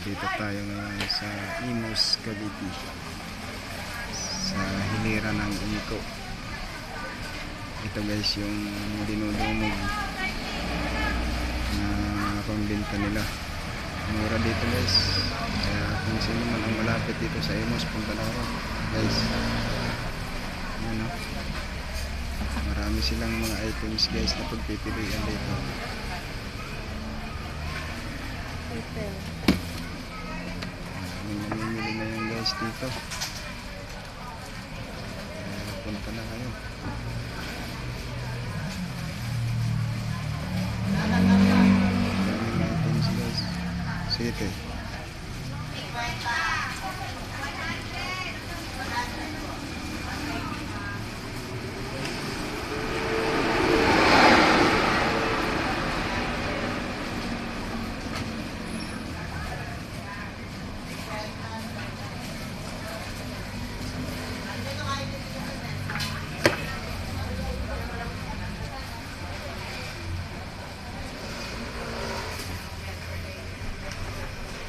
Dito tayo ngayon sa Imus, Cavite, sa hilira ng Inko. Ito guys yung dinudumog na pambinta nila. Mura dito guys, kaya kung sino man ang malapit dito sa Imus, punta na ako guys. Yan o, marami silang mga items guys na pagpipilian dito. May namimili na yan guys dito, punta na kayo. Maraming items guys. Sige.